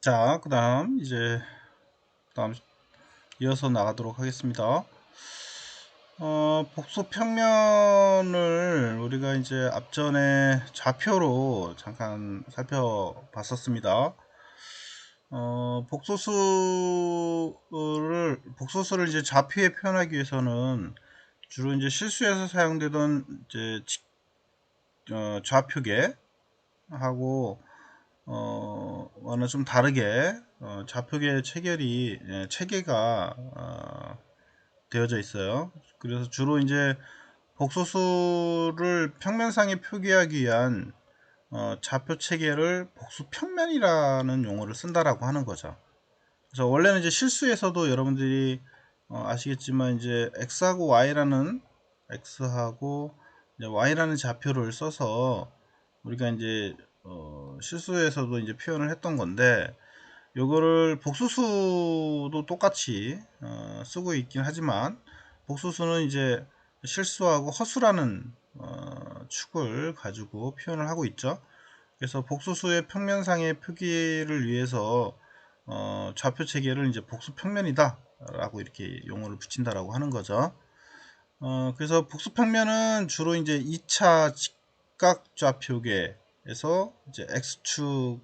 자, 그다음 이어서 나가도록 하겠습니다. 복수 평면을 우리가 이제 앞전에 좌표로 잠깐 살펴봤었습니다. 복소수를 이제 좌표에 표현하기 위해서는 주로 이제 실수에서 사용되던 이제 좌표계 하고 와는 좀 다르게 좌표계 체계가 되어져 있어요. 그래서 주로 이제 복소수를 평면상에 표기하기 위한 좌표 체계를 복수 평면이라는 용어를 쓴다라고 하는 거죠. 그래서 원래는 이제 실수에서도 여러분들이 아시겠지만 이제 x하고 이제 y라는 좌표를 써서 우리가 이제 실수에서도 이제 표현을 했던 건데, 요거를 복수수도 똑같이 쓰고 있긴 하지만, 복수수는 이제 실수하고 허수라는 축을 가지고 표현을 하고 있죠. 그래서 복수수의 평면상의 표기를 위해서 좌표 체계를 이제 복수 평면이다 라고 이렇게 용어를 붙인다라고 하는 거죠. 그래서 복수 평면은 주로 이제 2차 직각 좌표계에서 이제 x축과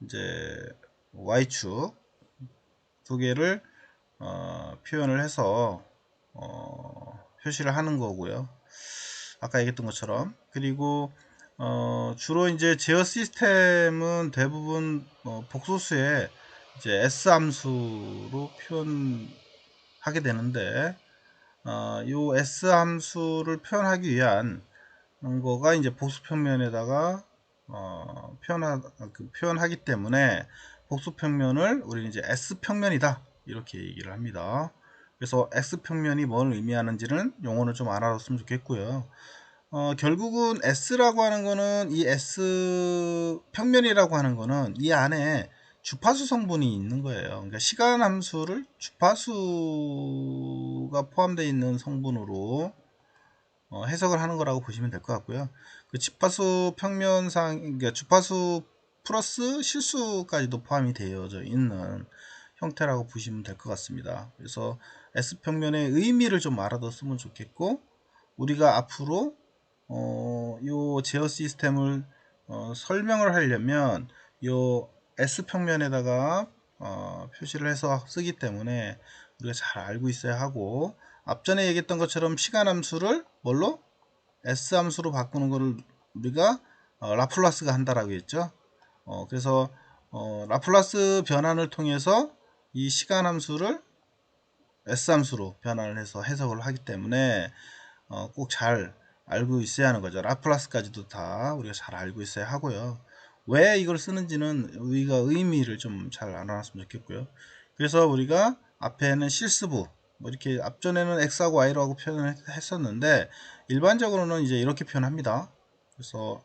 이제 y축 두 개를 표현을 해서 표시를 하는 거고요. 아까 얘기했던 것처럼. 그리고 주로 이제 제어 시스템은 대부분 복소수에 이제 S 함수로 표현하게 되는데, 요 S 함수를 표현하기 위한 거가 이제 복수 평면에다가 표현하기 때문에 복수 평면을 우리는 이제 S 평면이다 이렇게 얘기를 합니다. 그래서 X 평면이 뭘 의미하는지는 용어를 좀 알아뒀으면 좋겠고요. 결국은 S라고 하는 거는, 이 S 평면이라고 하는 거는 이 안에 주파수 성분이 있는 거예요. 그러니까 시간 함수를 주파수가 포함되어 있는 성분으로 해석을 하는 거라고 보시면 될 것 같고요. 그 주파수 평면상, 그러니까 주파수 플러스 실수까지도 포함이 되어져 있는 형태라고 보시면 될 것 같습니다. 그래서 S평면의 의미를 좀 알아뒀으면 좋겠고, 우리가 앞으로 요 제어 시스템을 설명을 하려면 요 S평면에다가 표시를 해서 쓰기 때문에 우리가 잘 알고 있어야 하고, 앞전에 얘기했던 것처럼 시간 함수를 뭘로? S 함수로 바꾸는 거를 우리가 라플라스가 한다라고 했죠. 그래서 라플라스 변환을 통해서 이 시간 함수를 S 함수로 변환을 해서 해석을 하기 때문에 꼭 잘 알고 있어야 하는 거죠. 라플라스까지도 다 우리가 잘 알고 있어야 하고요. 왜 이걸 쓰는지는 우리가 의미를 좀 잘 알아놨으면 좋겠고요. 그래서 우리가 앞에는 실수부, 뭐 이렇게 앞전에는 x하고 y라고 표현을 했었는데, 일반적으로는 이제 이렇게 표현합니다. 그래서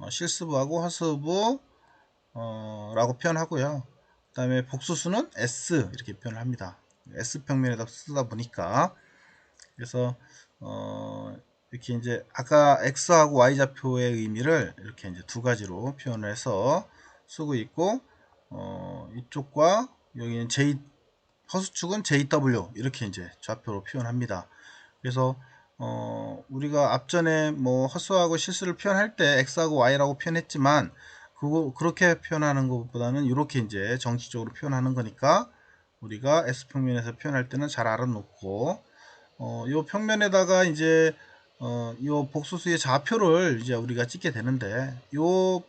실수부하고 허수부 라고 표현하고요. 그 다음에 복수수는 s 이렇게 표현을 합니다. s 평면에다 쓰다 보니까. 그래서 이렇게 이제 아까 x하고 y 좌표의 의미를 이렇게 이제 두 가지로 표현을 해서 쓰고 있고, 이쪽과 여기는 허수축은 JW 이렇게 이제 좌표로 표현합니다. 그래서 우리가 앞전에 뭐 허수하고 실수를 표현할 때 x하고 y라고 표현했지만, 그렇게 표현하는 것보다는 이렇게 이제 정식적으로 표현하는 거니까 우리가 S평면에서 표현할 때는 잘 알아놓고, 요 평면에다가 이제 요 복소수의 좌표를 이제 우리가 찍게 되는데, 요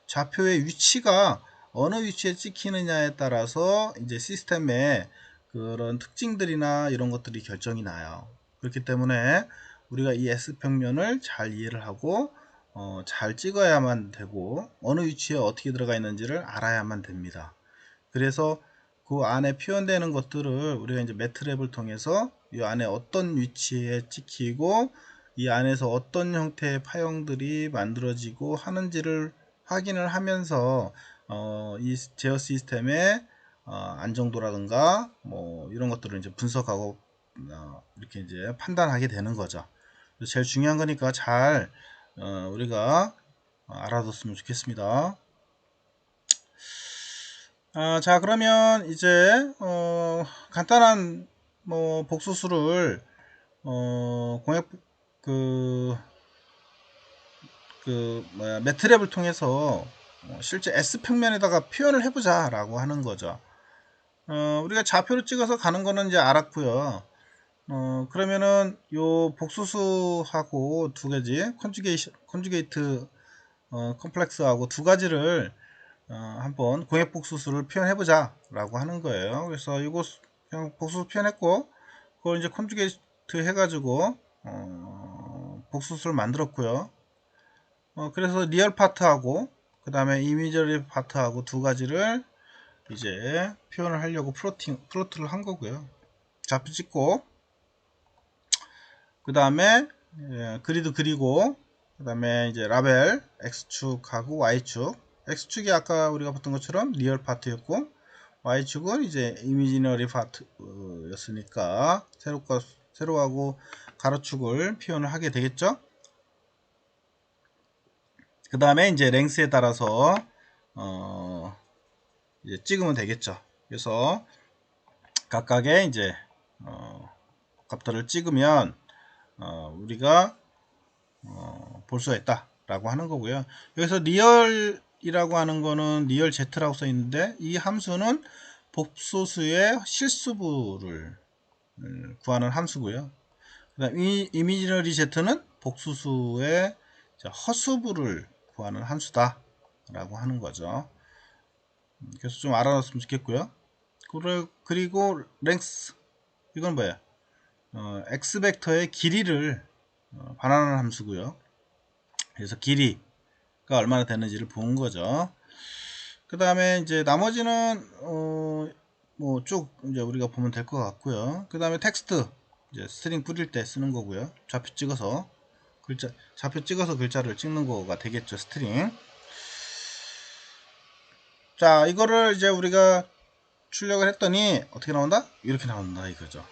좌표의 위치가 어느 위치에 찍히느냐에 따라서 이제 시스템의 그런 특징들이나 이런 것들이 결정이 나요. 그렇기 때문에 우리가 이 S평면을 잘 이해를 하고 잘 찍어야만 되고, 어느 위치에 어떻게 들어가 있는지를 알아야만 됩니다. 그래서 그 안에 표현되는 것들을 우리가 이제 매트랩을 통해서 이 안에 어떤 위치에 찍히고 이 안에서 어떤 형태의 파형들이 만들어지고 하는지를 확인을 하면서 이 제어 시스템의 안정도라든가 뭐 이런 것들을 이제 분석하고 이렇게 이제 판단하게 되는 거죠. 제일 중요한 거니까 잘 우리가 알아뒀으면 좋겠습니다. 자, 그러면 이제 간단한 뭐 복수수를 공약 뭐야 매트랩을 통해서 실제 S 평면에다가 표현을 해보자 라고 하는 거죠. 우리가 좌표를 찍어서 가는 거는 이제 알았고요. 그러면은 요 복수수하고 두 가지 컨주게이트 컴플렉스하고 두 가지를 한번 공약 복수수를 표현해보자 라고 하는 거예요. 그래서 이거 그냥 복수수 표현했고 그걸 이제 컨주게이트 해가지고 복수수를 만들었고요. 그래서 리얼 파트하고 그 다음에 이미저리 파트하고 두 가지를 이제 표현을 하려고 플로트를 한 거고요. 좌표 찍고 그 다음에 그리드 그리고 그 다음에 이제 라벨 X축하고 Y축, X축이 아까 우리가 봤던 것처럼 리얼 파트였고 Y축은 이제 이미지너리 파트였으니까 세로하고 가로축을 표현을 하게 되겠죠. 그 다음에 이제 랭스에 따라서 이제 찍으면 되겠죠. 그래서 각각의 이제 값들을 찍으면 우리가 볼 수가 있다 라고 하는 거고요. 여기서 리얼이라고 하는 거는 리얼 Z라고 써 있는데 이 함수는 복소수의 실수부를 구하는 함수고요. 그 다음 이미지너리 Z는 복수수의 허수부를 구하는 함수다 라고 하는 거죠. 그래서 좀 알아놨으면 좋겠고요. 그리고 랭스 이건 뭐야? X 벡터의 길이를 반환하는 함수고요. 그래서 길이가 얼마나 되는지를 보는 거죠. 그 다음에 이제 나머지는 뭐 쭉 이제 우리가 보면 될 것 같고요. 그 다음에 텍스트 이제 스트링 뿌릴 때 쓰는 거고요. 좌표 찍어서 글자를 찍는 거가 되겠죠. 스트링. 자, 이거를 이제 우리가 출력을 했더니 어떻게 나온다? 이렇게 나온다 이거죠.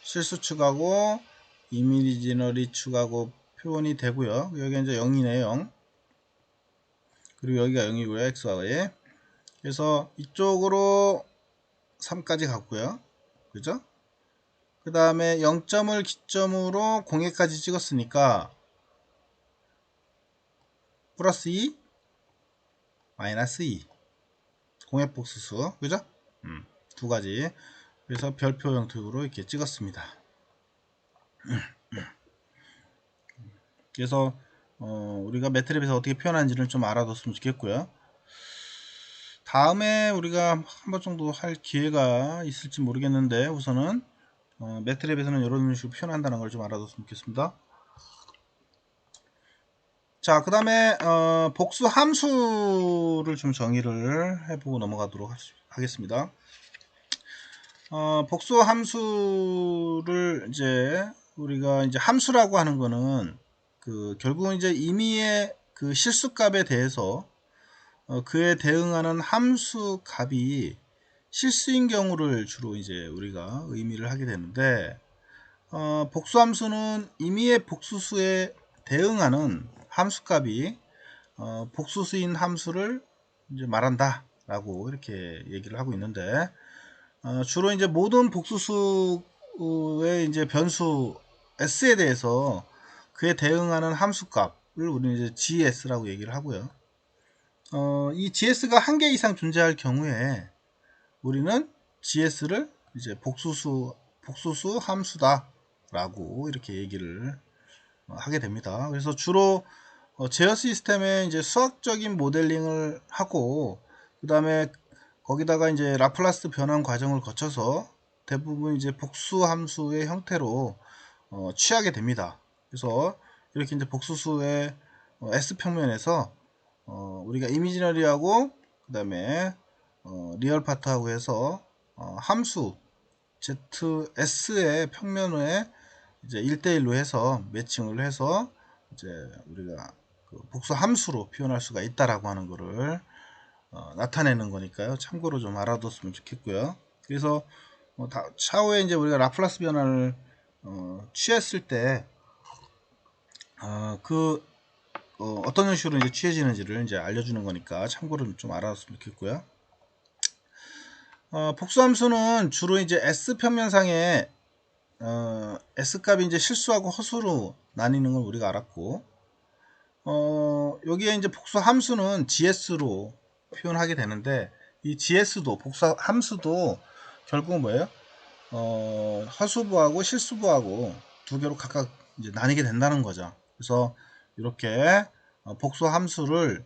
실수축하고 이미지너리 축하고 표현이 되고요. 여기 이제 0이네요. 0. 그리고 여기가 0이고요. x와 y. 그래서 이쪽으로 3까지 갔고요. 그죠? 그 다음에 0점을 기점으로 공에까지 찍었으니까 플러스 2 마이너스 2 공의 복수수. 그죠? 두 가지. 그래서 별표 형태로 이렇게 찍었습니다. 그래서 우리가 매트랩에서 어떻게 표현하는지를 좀 알아뒀으면 좋겠고요. 다음에 우리가 한 번 정도 할 기회가 있을지 모르겠는데 우선은 매트랩에서는 이런 식으로 표현한다는 걸 좀 알아뒀으면 좋겠습니다. 자, 그 다음에 복수 함수를 좀 정의를 해보고 넘어가도록 하겠습니다. 복수 함수를 이제 우리가 이제 함수라고 하는 거는 결국은 이제 임의의 그 실수값에 대해서 그에 대응하는 함수 값이 실수인 경우를 주로 이제 우리가 의미를 하게 되는데 복수 함수는 임의의 복수수에 대응하는 함수 값이 복수수인 함수를 이제 말한다 라고 이렇게 얘기를 하고 있는데 주로 이제 모든 복수수의 이제 변수 s에 대해서 그에 대응하는 함수 값을 우리는 이제 gs라고 얘기를 하고요. 이 gs가 한 개 이상 존재할 경우에 우리는 gs를 이제 복수수 함수다 라고 이렇게 얘기를 하게 됩니다. 그래서 주로 제어 시스템의 이제 수학적인 모델링을 하고 그 다음에 거기다가 이제 라플라스 변환 과정을 거쳐서 대부분 이제 복수 함수의 형태로 취하게 됩니다. 그래서 이렇게 이제 복수수의 S 평면에서 우리가 이미지너리하고 그 다음에 리얼 파트하고 해서 함수 ZS의 평면에 이제 1대1로 해서 매칭을 해서 이제 우리가 복수 함수로 표현할 수가 있다라고 하는 거를 나타내는 거니까요. 참고로 좀 알아뒀으면 좋겠고요. 그래서 차후에 이제 우리가 라플라스 변환을 취했을 때 어떤 형식으로 이제 취해지는지를 이제 알려주는 거니까 참고로 좀 알아뒀으면 좋겠고요. 복수함수는 주로 이제 S 평면상에 S 값이 이제 실수하고 허수로 나뉘는 걸 우리가 알았고, 여기에 이제 복수 함수는 GS로 표현하게 되는데, 이 GS도 복수 함수도 결국은 뭐예요? 허수부하고 실수부하고 두 개로 각각 이제 나뉘게 된다는 거죠. 그래서 이렇게 복수 함수를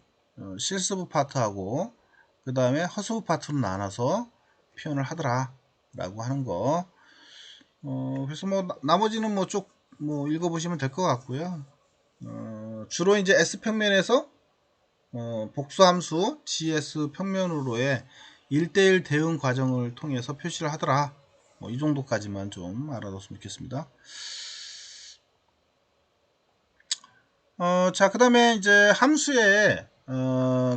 실수부 파트하고 그 다음에 허수부 파트로 나눠서 표현을 하더라 라고 하는 거. 그래서 뭐 나머지는 뭐 쭉 뭐 읽어보시면 될 것 같고요. 주로 이제 S 평면에서 복수함수 GS 평면으로의 1대1 대응 과정을 통해서 표시를 하더라. 뭐 이 정도까지만 좀 알아뒀으면 좋겠습니다. 자, 그 다음에 이제 함수에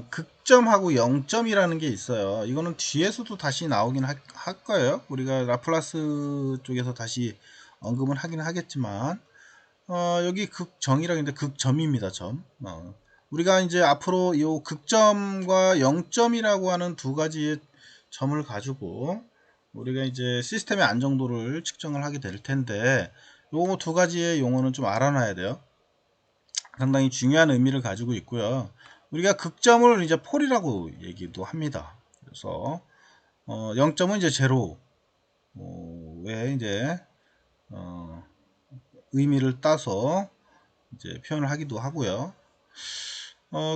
극점하고 0점이라는 게 있어요. 이거는 뒤에서도 다시 나오긴 할 거예요. 우리가 라플라스 쪽에서 다시 언급은 하긴 하겠지만, 여기 극정이라고 했는데 극점입니다. 점. 우리가 이제 앞으로 이 극점과 0점이라고 하는 두 가지의 점을 가지고 우리가 이제 시스템의 안정도를 측정을 하게 될 텐데, 요 두 가지의 용어는 좀 알아놔야 돼요. 상당히 중요한 의미를 가지고 있고요. 우리가 극점을 이제 폴이라고 얘기도 합니다. 그래서 0점은 이제 제로, 왜 이제 의미를 따서 이제 표현을 하기도 하고요.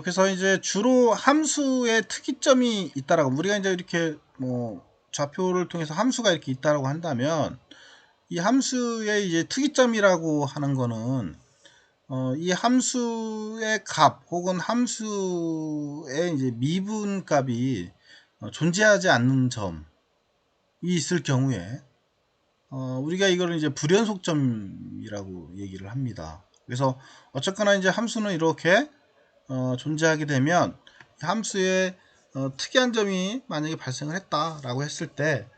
그래서 이제 주로 함수의 특이점이 있다라고, 우리가 이제 이렇게 뭐 좌표를 통해서 함수가 이렇게 있다라고 한다면, 이 함수의 이제 특이점이라고 하는 거는 이 함수의 값 혹은 함수의 이제 미분 값이 존재하지 않는 점이 있을 경우에 우리가 이거를 이제 불연속점이라고 얘기를 합니다. 그래서 어쨌거나 이제 함수는 이렇게 존재하게 되면 함수의 특이한 점이 만약에 발생을 했다라고 했을 때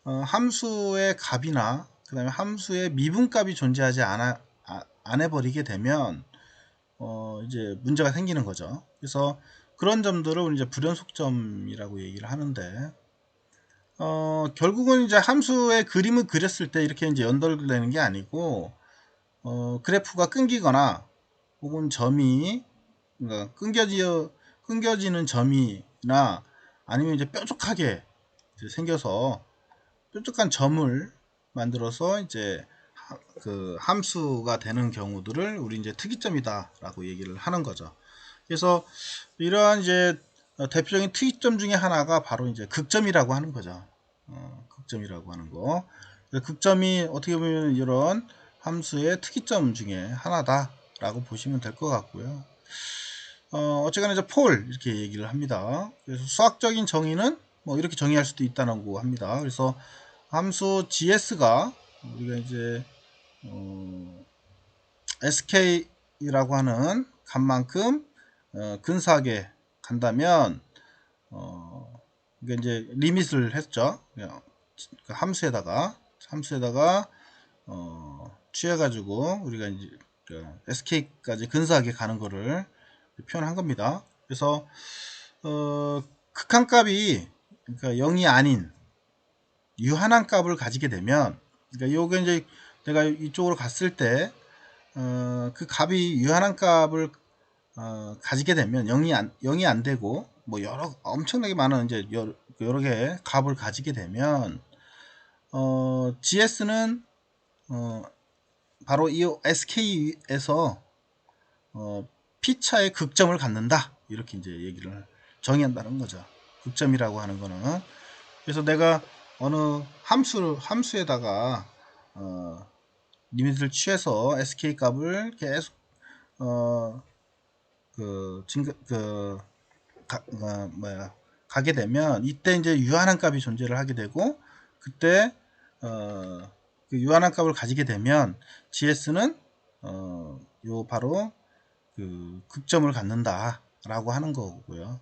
함수의 값이나 그 다음에 함수의 미분값이 존재하지 안 해버리게 되면 이제 문제가 생기는 거죠. 그래서 그런 점들을 이제 불연속점이라고 얘기를 하는데, 결국은 이제 함수의 그림을 그렸을 때 이렇게 이제 연결되는 게 아니고, 그래프가 끊기거나 혹은 점이, 그러니까 끊겨지는 점이나 아니면 이제 뾰족하게 이제 생겨서 뾰족한 점을 만들어서 이제 그 함수가 되는 경우들을 우리 이제 특이점이다라고 얘기를 하는 거죠. 그래서 이러한 이제 대표적인 특이점 중에 하나가 바로 이제 극점이라고 하는 거죠. 극점이라고 하는 거. 극점이 어떻게 보면 이런 함수의 특이점 중에 하나다라고 보시면 될 것 같고요. 어쨌거나 이제 폴 이렇게 얘기를 합니다. 그래서 수학적인 정의는 뭐 이렇게 정의할 수도 있다는 거 합니다. 그래서 함수 GS가 우리가 이제 SK라고 하는 값만큼 근사하게 간다면 이게 이제 리밋을 했죠. 그 함수에다가 취해가지고 우리가 이제 SK까지 근사하게 가는 거를 표현한 겁니다. 그래서 극한값이 그러니까 0이 아닌 유한한 값을 가지게 되면, 그러니까 요게 이제 내가 이쪽으로 갔을 때 그 값이 유한한 값을 가지게 되면 0이 안 되고 뭐 엄청나게 많은 이제 여러 개의 값을 가지게 되면 GS는 바로 이 SK에서 P차의 극점을 갖는다, 이렇게 이제 얘기를 정의한다는 거죠. 극점이라고 하는 거는. 그래서 내가 어느 함수에다가 리밋을 취해서 SK 값을 계속 가게 되면 이때 이제 유한한 값이 존재를 하게 되고, 그때 그 유한한 값을 가지게 되면 GS는 요 바로 그 극점을 갖는다라고 하는 거고요.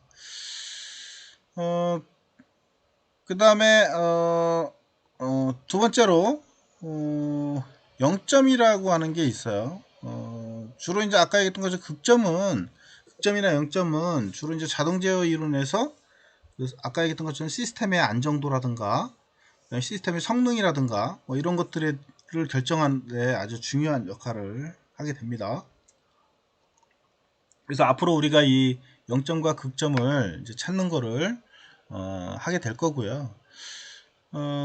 그 다음에 두 번째로 0점이라고 하는 게 있어요. 주로 이제 아까 얘기했던 것처럼 극점이나 0점은 주로 이제 자동 제어 이론에서 아까 얘기했던 것처럼 시스템의 안정도라든가 시스템의 성능이라든가 뭐 이런 것들을 결정하는 데 아주 중요한 역할을 하게 됩니다. 그래서 앞으로 우리가 이 0점과 극점을 이제 찾는 거를 하게 될 거고요.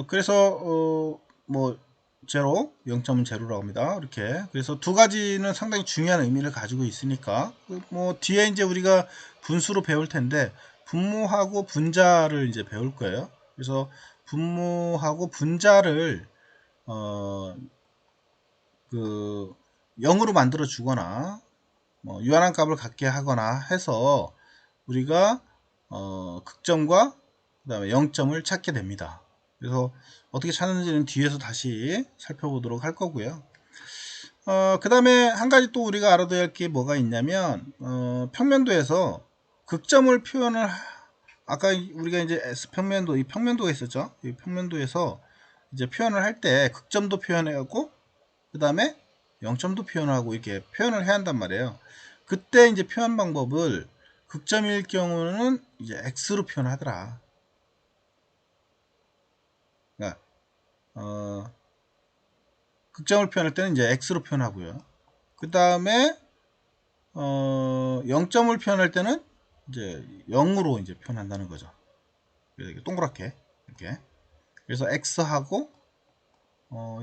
그래서 뭐 제로, 0점은 제로라고 합니다. 이렇게. 그래서 두 가지는 상당히 중요한 의미를 가지고 있으니까 뭐 뒤에 이제 우리가 분수로 배울 텐데 분모하고 분자를 이제 배울 거예요. 그래서 분모하고 분자를 그 0으로 만들어 주거나 뭐 유한한 값을 갖게 하거나 해서 우리가 극점과 그 다음에 0점을 찾게 됩니다. 그래서 어떻게 찾는지는 뒤에서 다시 살펴보도록 할 거고요. 그 다음에 한 가지 또 우리가 알아둬야 할 게 뭐가 있냐면 평면도에서 극점을 표현을 아까 우리가 이제 S평면도 이 평면도가 있었죠. 이 평면도에서 이제 표현을 할 때 극점도 표현하고 그 다음에 0점도 표현하고 이렇게 표현을 해야 한단 말이에요. 그때 이제 표현 방법을 극점일 경우는 이제 X로 표현하더라. 그러니까 극점을 표현할 때는 이제 X로 표현하고요. 그 다음에 0점을 표현할 때는 이제 0으로 이제 표현한다는 거죠. 이렇게 동그랗게 이렇게. 그래서 X하고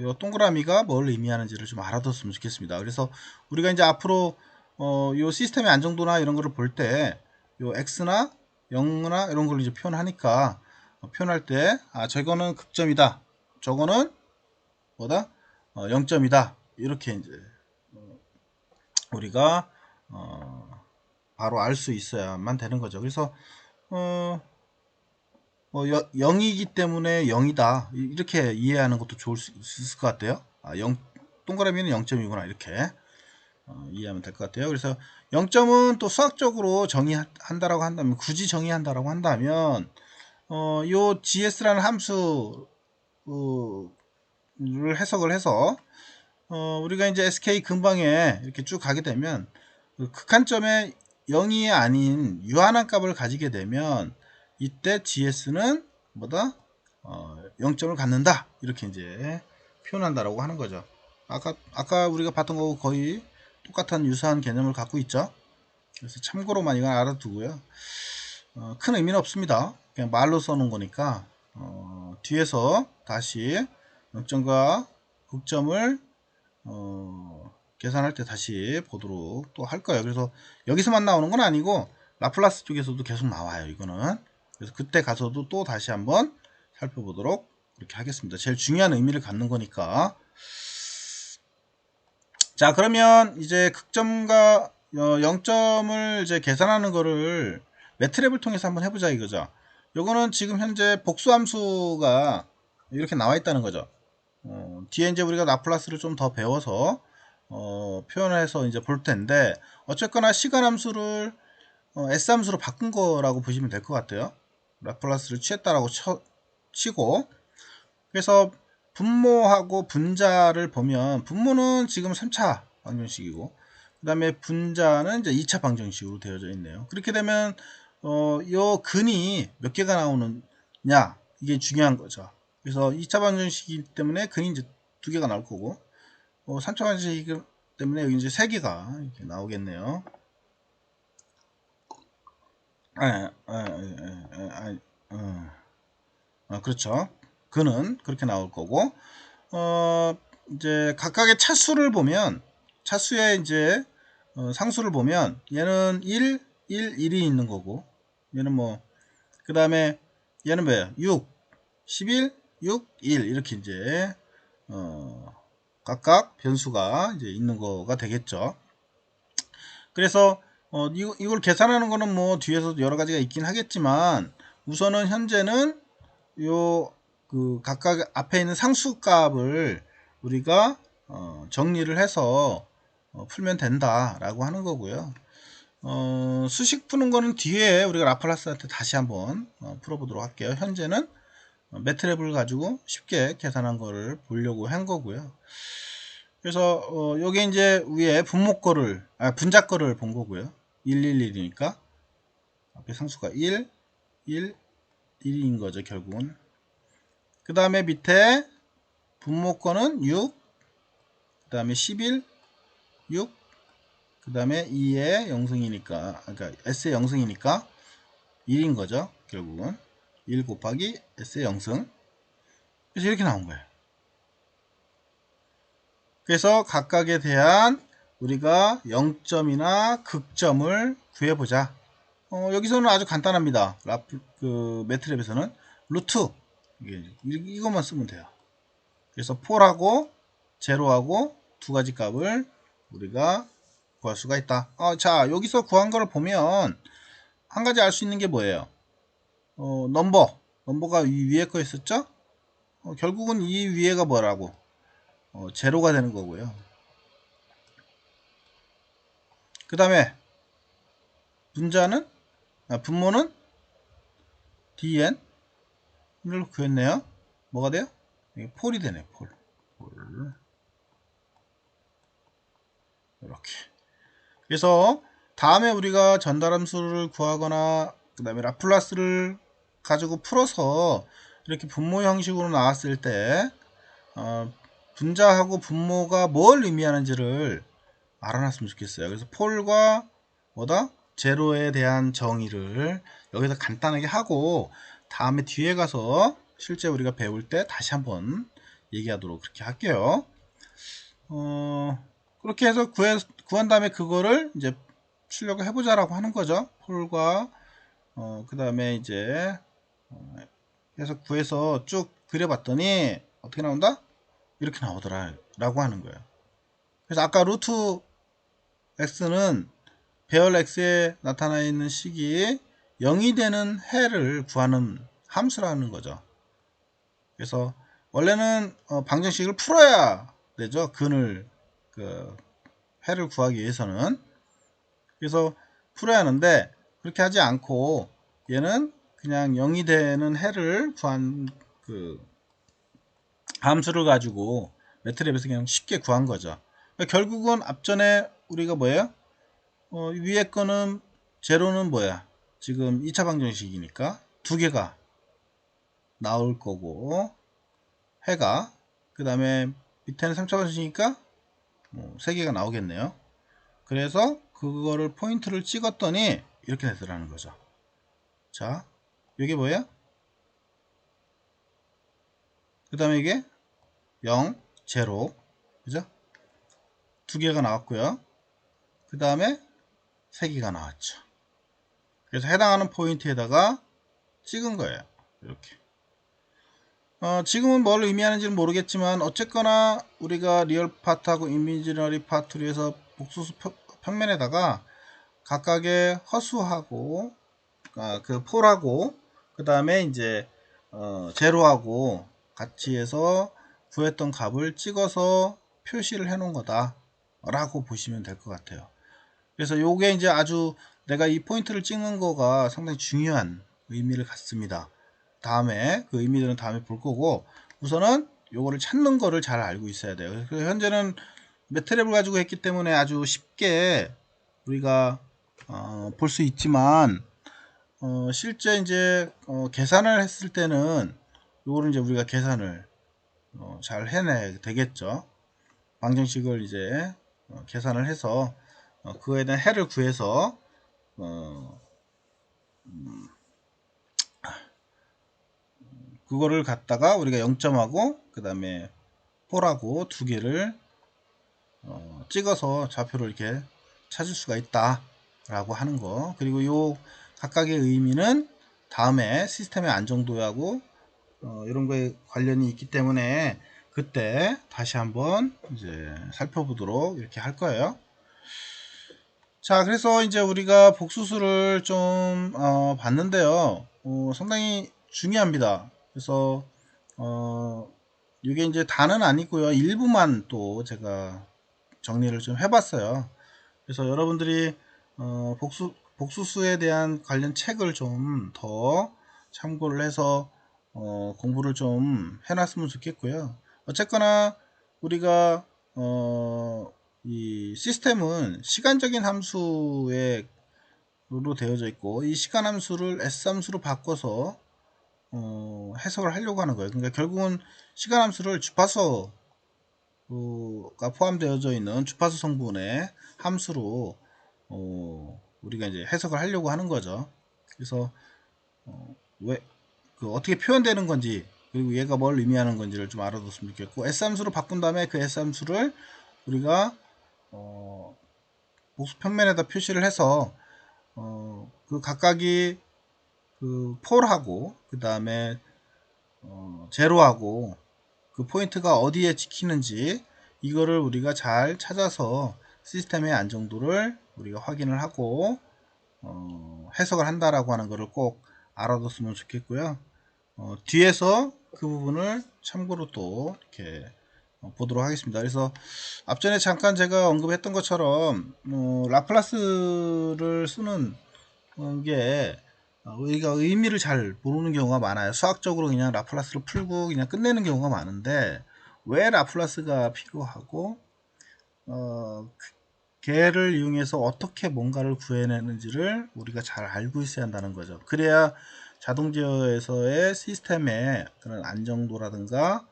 이 동그라미가 뭘 의미하는지를 좀 알아뒀으면 좋겠습니다. 그래서 우리가 이제 앞으로 이 시스템의 안정도나 이런 거를 볼 때 이 X나 0나 이런 걸 이제 표현하니까 표현할 때 저거는 극점이다. 저거는 뭐다? 0점이다. 이렇게 이제 우리가 바로 알 수 있어야만 되는 거죠. 그래서 0이기 때문에 0이다. 이렇게 이해하는 것도 좋을 수 있을 것 같아요. 0, 동그라미는 0점이구나. 이렇게 이해하면 될 것 같아요. 그래서 0점은 또 수학적으로 정의한다라고 한다면, 굳이 정의한다라고 한다면, 요 GS라는 함수를 해석을 해서, 우리가 이제 SK 근방에 이렇게 쭉 가게 되면, 그 극한점에 0이 아닌 유한한 값을 가지게 되면, 이때 GS는 뭐다? 0점을 갖는다. 이렇게 이제 표현한다라고 하는 거죠. 아까 우리가 봤던 거하고 거의 똑같은 유사한 개념을 갖고 있죠. 그래서 참고로만 이건 알아두고요. 큰 의미는 없습니다. 그냥 말로 써놓은 거니까 뒤에서 다시 0점과 극점을 계산할 때 다시 보도록 또 할 거예요. 그래서 여기서만 나오는 건 아니고 라플라스 쪽에서도 계속 나와요. 이거는. 그래서 그때 가서도 또 다시 한번 살펴보도록 이렇게 하겠습니다. 제일 중요한 의미를 갖는 거니까. 자, 그러면 이제 극점과 0점을 이제 계산하는 거를 매트랩을 통해서 한번 해보자 이거죠. 요거는 지금 현재 복수함수가 이렇게 나와 있다는 거죠. 뒤에 이제 우리가 라플라스를 좀 더 배워서 표현해서 이제 볼 텐데, 어쨌거나 시간함수를 S함수로 바꾼 거라고 보시면 될 것 같아요. 라플라스를 취했다라고 치고, 그래서 분모하고 분자를 보면 분모는 지금 3차 방정식이고 그 다음에 분자는 이제 2차 방정식으로 되어져 있네요. 그렇게 되면 요 근이 몇 개가 나오느냐 이게 중요한 거죠. 그래서 2차 방정식이기 때문에 근이 이제 2개가 나올 거고 3차 방정식이기 때문에 여기 이제 3개가 이렇게 나오겠네요. 그렇죠. 근은 그렇게 나올 거고 이제 각각의 차수를 보면 차수의 이제 상수를 보면 얘는 1, 1, 1이 있는 거고 얘는 뭐 그 다음에 얘는 뭐예요? 6, 11, 6, 1 이렇게 이제 각각 변수가 이제 있는 거가 되겠죠. 그래서 이걸 계산하는 거는 뭐 뒤에서 여러 가지가 있긴 하겠지만 우선은 현재는 요 그 각각 앞에 있는 상수값을 우리가 정리를 해서 풀면 된다라고 하는 거고요. 수식 푸는 거는 뒤에 우리가 라플라스한테 다시 한번 풀어보도록 할게요. 현재는 매트랩을 가지고 쉽게 계산한 거를 보려고 한 거고요. 그래서 요게 이제 위에 분모 거를 분자 거를 본 거고요. 111이니까 앞에 상수가 1, 1, 1인 거죠, 결국은. 그 다음에 밑에 분모 거는 6, 그 다음에 11, 6, 그 다음에 2의 영승이니까, 그러니까 S의 영승이니까 1인 거죠, 결국은. 1 곱하기 S의 영승. 그래서 이렇게 나온 거예요. 그래서 각각에 대한 우리가 0점이나 극점을 구해보자. 여기서는 아주 간단합니다. 매트랩에서는 루트 이것만 쓰면 돼요. 그래서 4하고 제로하고 두 가지 값을 우리가 구할 수가 있다. 자, 여기서 구한 거를 보면 한 가지 알 수 있는 게 뭐예요? 넘버가 이 위에 거 있었죠? 결국은 이 위에가 뭐라고? 제로가 되는 거고요. 그 다음에 분모는 dn을 구했네요. 뭐가 돼요? 이게 폴이 되네. 폴. 이렇게. 그래서 다음에 우리가 전달함수를 구하거나 그 다음에 라플라스를 가지고 풀어서 이렇게 분모 형식으로 나왔을 때 분자하고 분모가 뭘 의미하는지를 알아놨으면 좋겠어요. 그래서 폴과 뭐다? 제로에 대한 정의를 여기서 간단하게 하고 다음에 뒤에 가서 실제 우리가 배울 때 다시 한번 얘기하도록 그렇게 할게요. 그렇게 해서 구한 다음에 그거를 이제 출력을 해보자라고 하는 거죠. 폴과 그 다음에 이제 해서 구해서 쭉 그려봤더니 어떻게 나온다? 이렇게 나오더라 라고 하는 거예요. 그래서 아까 루트 x는 배열 x에 나타나 있는 식이 0이 되는 해를 구하는 함수라는 거죠. 그래서 원래는 방정식을 풀어야 되죠. 근을 해를 구하기 위해서는. 그래서 풀어야 하는데 그렇게 하지 않고 얘는 그냥 0이 되는 해를 구한 함수를 가지고 매트랩에서 그냥 쉽게 구한 거죠. 그러니까 결국은 앞전에 우리가 뭐예요? 위에 거는 제로는 뭐야? 지금 2차 방정식이니까 두 개가 나올 거고 해가 그 다음에 밑에는 3차 방정식이니까 세 개가 나오겠네요. 그래서 그거를 포인트를 찍었더니 이렇게 되더라는 거죠. 자, 이게 뭐예요? 그 다음에 이게 0, 제로, 그죠? 두 개가 나왔고요. 그 다음에 세 개가 나왔죠. 그래서 해당하는 포인트에다가 찍은 거예요. 이렇게. 지금은 뭘 의미하는지는 모르겠지만 어쨌거나 우리가 리얼 파트하고 이미지너리 파트로 해서 복수수 평면에다가 각각의 허수하고 그 폴하고 그 다음에 이제 제로하고 같이 해서 구했던 값을 찍어서 표시를 해 놓은 거다 라고 보시면 될 것 같아요. 그래서 요게 이제 아주 내가 이 포인트를 찍는 거가 상당히 중요한 의미를 갖습니다. 다음에 그 의미들은 다음에 볼 거고 우선은 요거를 찾는 거를 잘 알고 있어야 돼요. 그래서 현재는 매트랩을 가지고 했기 때문에 아주 쉽게 우리가 볼 수 있지만 실제 이제 계산을 했을 때는 요거를 이제 우리가 계산을 잘 해내야 되겠죠. 방정식을 이제 계산을 해서 그거에 대한 해를 구해서 그거를 갖다가 우리가 0점하고 그 다음에 4하고 두 개를 찍어서 좌표를 이렇게 찾을 수가 있다 라고 하는 거. 그리고 요 각각의 의미는 다음에 시스템의 안정도하고 이런 거에 관련이 있기 때문에 그때 다시 한번 이제 살펴보도록 이렇게 할 거예요. 자, 그래서 이제 우리가 복수수를 좀 봤는데요. 상당히 중요합니다. 그래서 이게 이제 다는 아니고요. 일부만 또 제가 정리를 좀 해봤어요. 그래서 여러분들이 복수수에 대한 관련 책을 좀 더 참고를 해서 공부를 좀 해놨으면 좋겠고요. 어쨌거나 우리가 이 시스템은 시간적인 함수로 되어져 있고 이 시간 함수를 S 함수로 바꿔서 해석을 하려고 하는 거예요. 그러니까 결국은 시간 함수를 주파수가 포함되어져 있는 주파수 성분의 함수로 우리가 이제 해석을 하려고 하는 거죠. 그래서 왜 어떻게 표현되는 건지, 그리고 얘가 뭘 의미하는 건지를 좀 알아뒀으면 좋겠고, S함수로 바꾼 다음에 그 S함수를 우리가 복수 평면에다 표시를 해서 그 각각이 그 폴하고 그 다음에 제로하고 그 포인트가 어디에 찍히는지 이거를 우리가 잘 찾아서 시스템의 안정도를 우리가 확인을 하고 해석을 한다라고 하는 것을 꼭 알아뒀으면 좋겠고요. 뒤에서 그 부분을 참고로 또 이렇게 보도록 하겠습니다. 그래서 앞전에 잠깐 제가 언급했던 것처럼 라플라스를 쓰는 게 우리가 의미를 잘 모르는 경우가 많아요. 수학적으로 그냥 라플라스를 풀고 그냥 끝내는 경우가 많은데, 왜 라플라스가 필요하고 걔를 이용해서 어떻게 뭔가를 구해내는지를 우리가 잘 알고 있어야 한다는 거죠. 그래야 자동 제어에서의 시스템의 그런 안정도라든가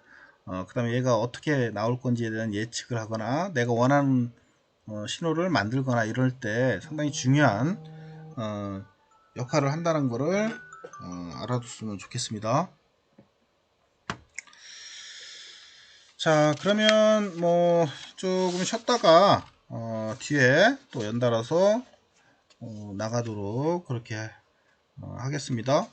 그 다음에 얘가 어떻게 나올 건지에 대한 예측을 하거나 내가 원하는 신호를 만들거나 이럴 때 상당히 중요한 역할을 한다는 것을 알아뒀으면 좋겠습니다. 자, 그러면 뭐 조금 쉬었다가 뒤에 또 연달아서 나가도록 그렇게 하겠습니다.